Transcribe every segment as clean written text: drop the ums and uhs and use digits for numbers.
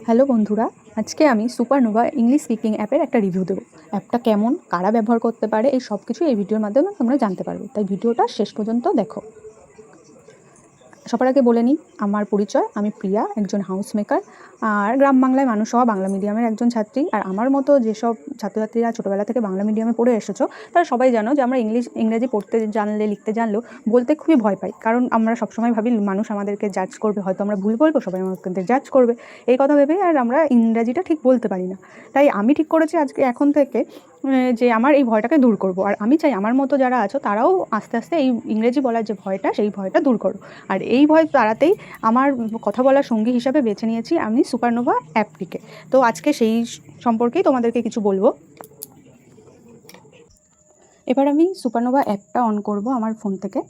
Hello বন্ধুরা, আজকে আমি সুপারনোভা ইংলিশ স্পিকিং অ্যাপের একটা রিভিউ দেবো। অ্যাপটা কেমন, কারা ব্যবহার করতে পারে, এই সব কিছু এই ভিডিওর মাধ্যমে তোমরা জানতে পারবে, তাই ভিডিওটা শেষ পর্যন্ত দেখো। সবার আগে বলে নিই আমার পরিচয়। আমি প্রিয়া, একজন হাউস মেকার আর গ্রাম বাংলায় মানুষ হওয়া বাংলা মিডিয়ামের একজন ছাত্রী। আর আমার মতো যেসব ছাত্রছাত্রীরা ছোটোবেলা থেকে বাংলা মিডিয়ামে পড়ে এসেছো তারা সবাই জানো যে আমরা ইংরেজি পড়তে জানলে, লিখতে জানলেও বলতে খুবই ভয় পাই, কারণ আমরা সবসময় ভাবি মানুষ আমাদেরকে জাজ করবে, হয়তো আমরা ভুল বলবো, সবাই আমাদের জাজ করবে, এই কথা ভেবেই আর আমরা ইংরাজিটা ঠিক বলতে পারি না। তাই আমি ঠিক করেছি আজকে এখন থেকে যে আমার এই ভয়টাকে দূর করব। আর আমি চাই আমার মতো যারা আছো তারাও আস্তে আস্তে এই ইংরেজি বলার যে ভয়টা, সেই ভয়টা দূর করো। আর এই ভয় তাড়াতেই আমার কথা বলার সঙ্গী হিসাবে বেছে নিয়েছি আমি সুপারনোভা অ্যাপটিকে। তো আজকে সেই সম্পর্কেই তোমাদেরকে কিছু বলবো। এবার আমি সুপারনোভা অ্যাপটা অন করব আমার ফোন থেকে।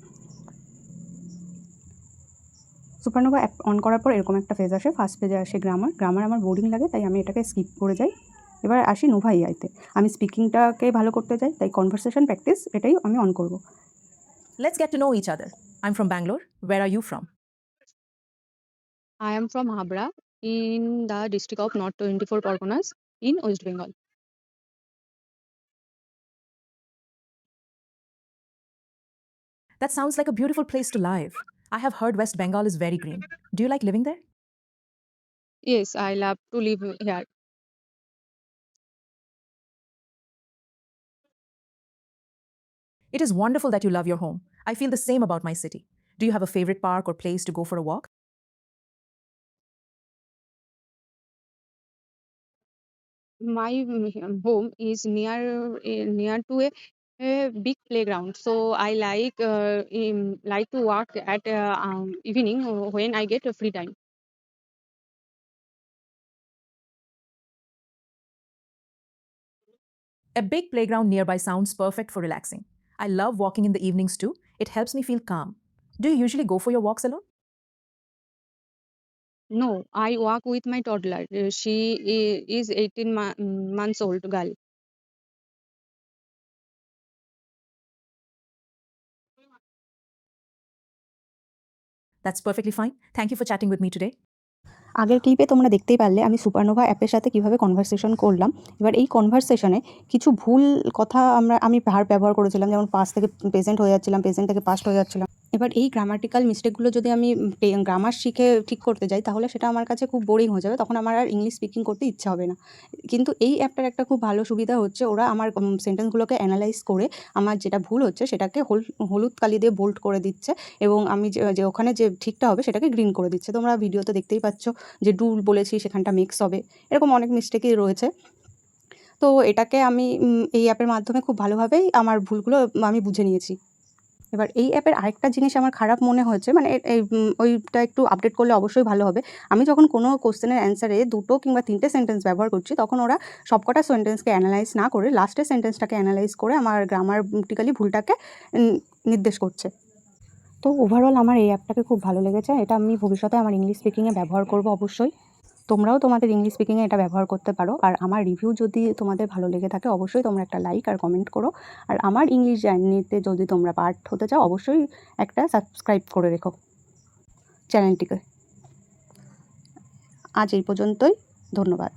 সুপারনোভা অ্যাপ অন করার পর এরকম একটা পেজ আসে। ফার্স্ট পেজে আসে গ্রামার আমার বোরিং লাগে, তাই আমি এটাকে স্কিপ করে যাই। এবার আসি নোভা এআইতে। আমি স্পিকিংটাকে ভালো করতে চাই, তাই কনভারসেশন প্র্যাকটিস এটাই আমি অন করব। Let's get to know each other. I'm from Bangalore. Where are you from? I am from Habra in the district of North 24 Parganas in West Bengal. That sounds like a beautiful place to live. I have heard West Bengal is very green. Do you like living there? Yes, I love to live here. It is wonderful that you love your home. I feel the same about my city. Do you have a favorite park or place to go for a walk? My home is near to a big playground, so I like to walk at evening when I get a free time. A big playground nearby sounds perfect for relaxing. I love walking in the evenings too. It helps me feel calm. Do you usually go for your walks alone? No, I walk with my toddler. She is 18 months old girl. That's perfectly fine. Thank you for chatting with me today. আগের ক্লিপে তোমরা দেখতেই পারলে আমি supernova অ্যাপের সাথে কীভাবে conversation করলাম। এবার এই কনভারসেশনে কিছু ভুল কথা আমি ভার্ব ব্যবহার করেছিলাম, যেমন পাস্ট থেকে প্রেজেন্ট হয়ে যাচ্ছিলাম, প্রেজেন্ট থেকে পাস্ট হয়ে যাচ্ছিলাম। এবার এই গ্রামাটিক্যাল মিস্টেকগুলো যদি আমি গ্রামার শিখে ঠিক করতে যাই, তাহলে সেটা আমার কাছে খুব বোরিং হয়ে যাবে, তখন আমার আর ইংলিশ স্পিকিং করতে ইচ্ছা হবে না। কিন্তু এই অ্যাপটার একটা খুব ভালো সুবিধা হচ্ছে, ওরা আমার সেন্টেন্সগুলোকে অ্যানালাইজ করে আমার যেটা ভুল হচ্ছে সেটাকে হলুদ কালি দিয়ে বোল্ড করে দিচ্ছে, এবং আমি যে ওখানে যে ঠিকটা হবে সেটাকে গ্রিন করে দিচ্ছে। তোমরা ভিডিওতে দেখতেই পাচ্ছ যে ডু বলেছি সেখানটা মিক্স হবে, এরকম অনেক মিস্টেকই রয়েছে। তো এটাকে আমি এই অ্যাপের মাধ্যমে খুব ভালোভাবেই আমার ভুলগুলো আমি বুঝে নিয়েছি। এবার এই অ্যাপের আরেকটা জিনিস আমার খারাপ মনে হয়েছে, মানে ওইটা একটু আপডেট করলে অবশ্যই ভালো হবে। আমি যখন কোনো কোশ্চেনের অ্যান্সারে 2টো কিংবা 3টে সেন্টেন্স ব্যবহার করছি, তখন ওরা সবকটা সেন্টেন্সকে অ্যানালাইজ না করে লাস্টের সেন্টেন্সটাকে অ্যানালাইজ করে আমার গ্রামাটিক্যালি ভুলটাকে নির্দেশ করছে। তো ওভারঅল আমার এই অ্যাপটাকে খুব ভালো লেগেছে। এটা আমি ভবিষ্যতে আমার ইংলিশ স্পিকিংয়ে ব্যবহার করব অবশ্যই। তোমরাও তোমাদের ইংলিশ স্পিকিংয়ে এটা ব্যবহার করতে পারো। আর আমার রিভিউ যদি তোমাদের ভালো লেগে থাকে, অবশ্যই তোমরা একটা লাইক আর কমেন্ট করো। আর আমার ইংলিশ জার্নিতে যদি তোমরা পার্ট হতে চাও, অবশ্যই একটা সাবস্ক্রাইব করে রেখো চ্যানেলটিকে। আজ এই পর্যন্তই, ধন্যবাদ।